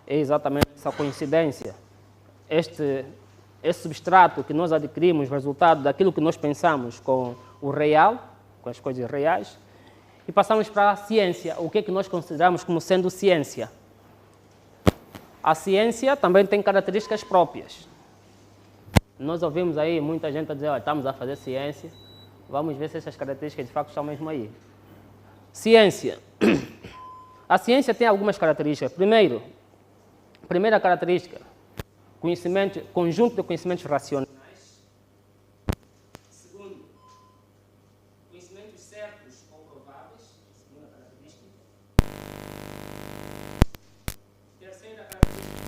é exatamente essa coincidência. Esse substrato que nós adquirimos, resultado daquilo que nós pensamos com o real, com as coisas reais, e passamos para a ciência. O que é que nós consideramos como sendo ciência? A ciência também tem características próprias. Nós ouvimos aí muita gente a dizer, olha, estamos a fazer ciência, vamos ver se essas características de facto estão mesmo aí. Ciência. A ciência tem algumas características. Primeira característica, conjunto de conhecimentos racionais. Segundo, conhecimentos certos ou prováveis. Segunda característica. Terceira característica,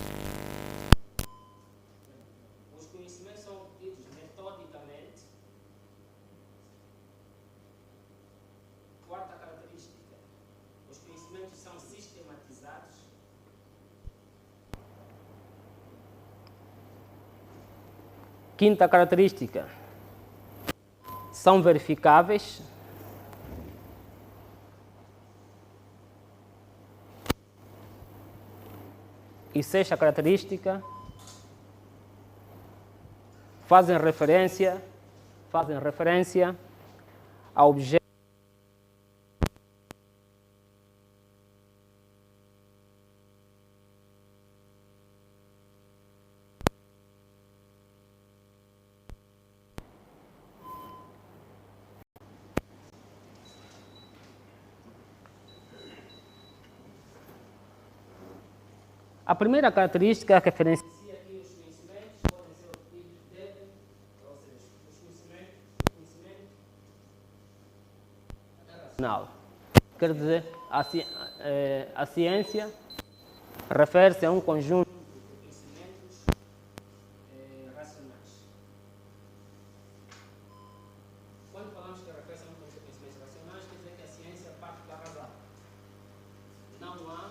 os conhecimentos são obtidos metodicamente. Quarta característica, os conhecimentos são sistematizados. Quinta característica, são verificáveis. E sexta característica, fazem referência a objetos. A primeira característica referencia que os conhecimentos podem ser obtidos ou seja, os conhecimentos racional. Quer dizer, a ciência refere-se a um conjunto de conhecimentos racionais. Quando falamos que refere-se a um conjunto de conhecimentos racionais, quer dizer que a ciência parte da razão. Não há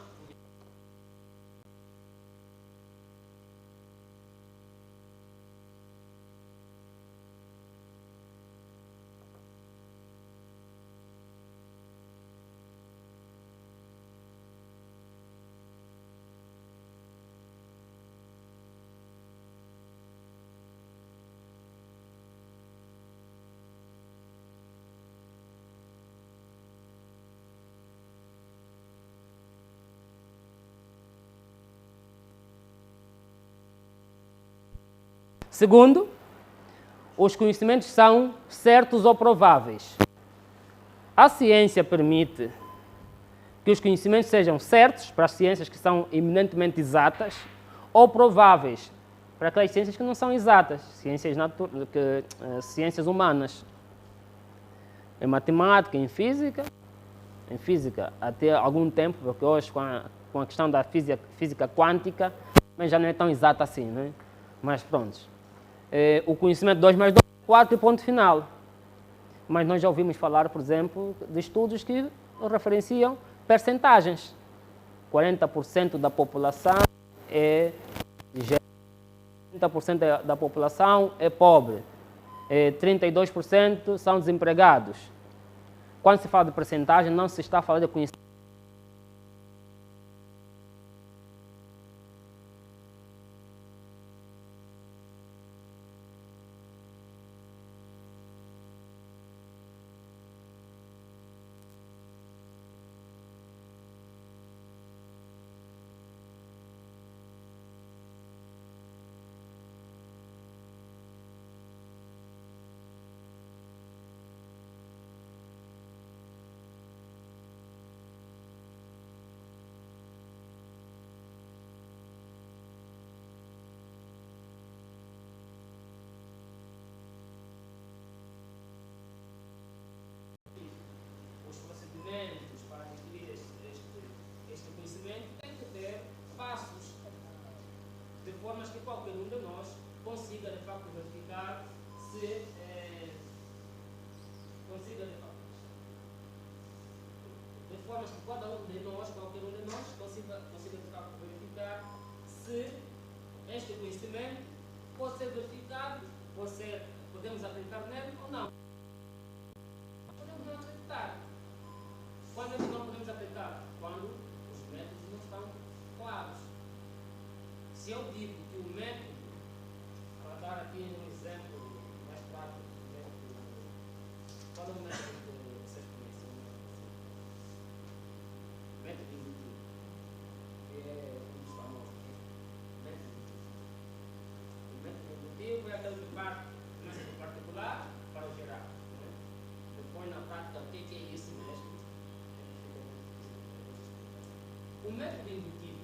Segundo, os conhecimentos são certos ou prováveis. A ciência permite que os conhecimentos sejam certos para as ciências que são eminentemente exatas ou prováveis para aquelas ciências que não são exatas, ciências humanas. Em matemática, em física até algum tempo, porque hoje com a questão da física quântica, mas já não é tão exata assim, né? Mas pronto. O conhecimento 2 mais 2 é 4 e ponto final. Mas nós já ouvimos falar, por exemplo, de estudos que referenciam percentagens. 40% da população é 30% da população é pobre. 32% são desempregados. Quando se fala de percentagem, não se está falando de conhecimento. Formas que qualquer um de nós consiga de facto verificar se de formas que cada um de nós, qualquer um de nós, consiga de facto verificar se este conhecimento pode ser verificado, podemos acreditar nele ou não. Podemos não acreditar. Quando é que não podemos acreditar? Quando os métodos não estão claros. Se eu digo que o método, para dar aqui um exemplo mais prático, qual é o método que vocês conhecem? Método indutivo, que é um dos famosos. Método indutivo. O método indutivo é aquele que parte, começa do particular para o geral. Né? Depois, na prática, o que é isso mesmo? O método indutivo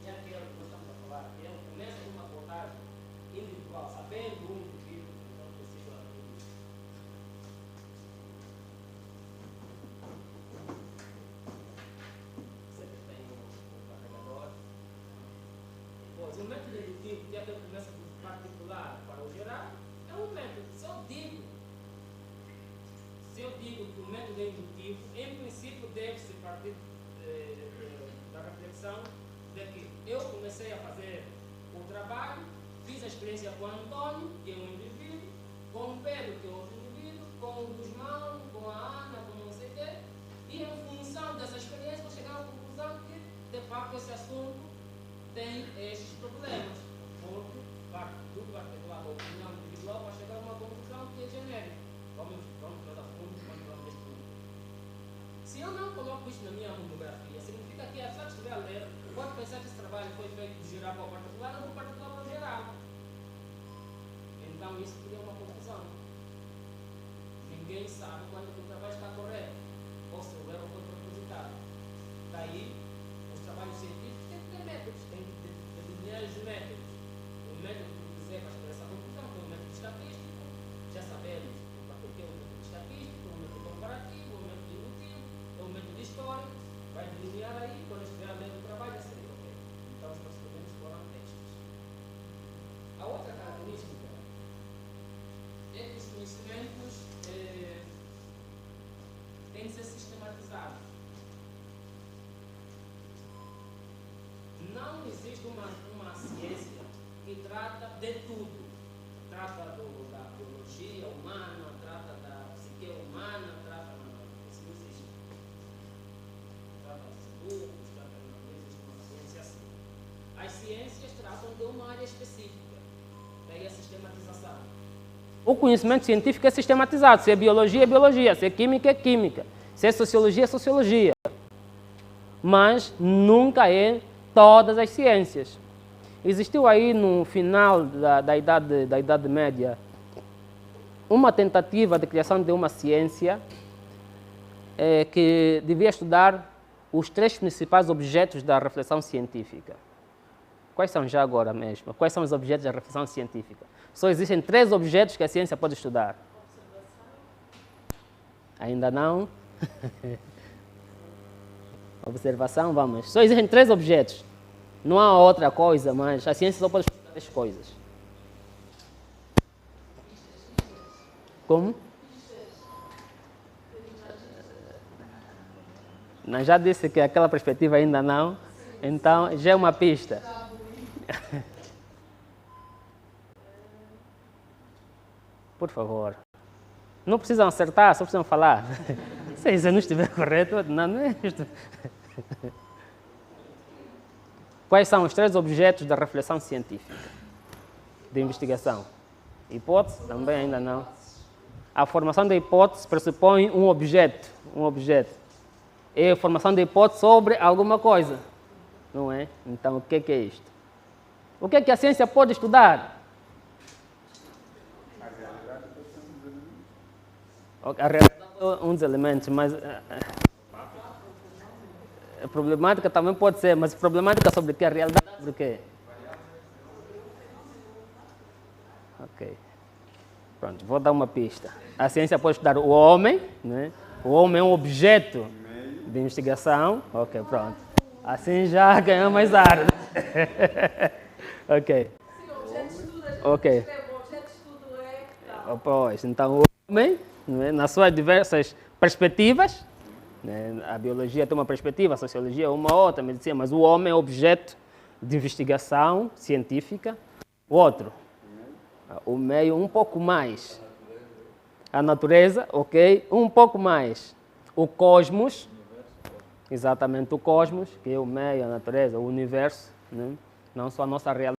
é aquele que nós estamos a falar, que ele começa com uma abordagem individual, sabendo o indivíduo, então precisa sempre tem um carregador. Depois, o método indutivo, que é aquele que começa do particular para o geral, é um método. Se eu digo que o método é indutivo, em princípio deve-se partir da reflexão de que eu comecei a fazer o trabalho, fiz a experiência com o Antônio, que é um indivíduo, com o Pedro, que é outro indivíduo, com o Guzmão, com a Ana, com não sei o quê, e em função dessa experiência vou chegar à conclusão que, de facto, esse assunto tem estes problemas, porque parte do particular da opinião individual para chegar a uma conclusão que é genérica. Vamos mais a fundo quando vamos neste mundo. Se eu não coloco isso na minha monografia, significa que a pessoa que estiver a ler pode pensar que esse trabalho foi feito de geral para o particular ou do particular para o geral. Então isso cria uma confusão. Ninguém sabe quando o trabalho está correto ou se o erro foi propositado. Daí, os trabalhos científicos têm que ter métodos, têm que delinear os métodos. O método que quiser para chegar a essa conclusão, que é o método estatístico, já sabemos o que é o método estatístico, o método comparativo, o método indutivo, o método histórico, vai delinear aí, quando estiver lendo o trabalho, já seria ok. Então os procedimentos foram estes. A outra característica é que os conhecimentos têm de ser sistematizados. Não existe uma ciência que trata de tudo. Trata da biologia humana, trata da psique humana, trata isso não existe. Trata dos burros, não existe uma ciência assim. As ciências tratam de uma área específica, daí a sistematização. O conhecimento científico é sistematizado. Se é biologia, se é química. Se é sociologia. Mas nunca é todas as ciências. Existiu aí no final da Idade Média uma tentativa de criação de uma ciência que devia estudar os 3 principais objetos da reflexão científica. Quais são já agora mesmo? Quais são os objetos da reflexão científica? Só existem 3 objetos que a ciência pode estudar. Ainda não? Observação, vamos. Só existem 3 objetos. Não há outra coisa, mas a ciência só pode estudar 3 coisas. Como? Não, já disse que aquela perspectiva ainda não. Então, já é uma pista. Por favor. Não precisam acertar, só precisam falar. Se isso não estiver correto, não é isto. Quais são os 3 objetos da reflexão científica? De investigação? Hipótese? Também ainda não. A formação da hipótese pressupõe um objeto. É a formação da hipótese sobre alguma coisa. Não é? Então, o que é isto? O que é que a ciência pode estudar? A realidade é um dos elementos, mas a problemática também pode ser, mas problemática sobre o que? A realidade sobre o quê? Ok. Pronto, vou dar uma pista. A ciência pode estudar o homem, né? O homem é um objeto de investigação. Ok, pronto. Assim já ganhou mais área. Ok. Ok. Pois, então o homem, né, nas suas diversas perspectivas, né, a biologia tem uma perspectiva, a sociologia uma outra, a medicina, mas o homem é objeto de investigação científica. O outro, o meio um pouco mais. A natureza, ok, um pouco mais. O cosmos, exatamente o cosmos, que é o meio, a natureza, o universo, né? não só a nossa realidade.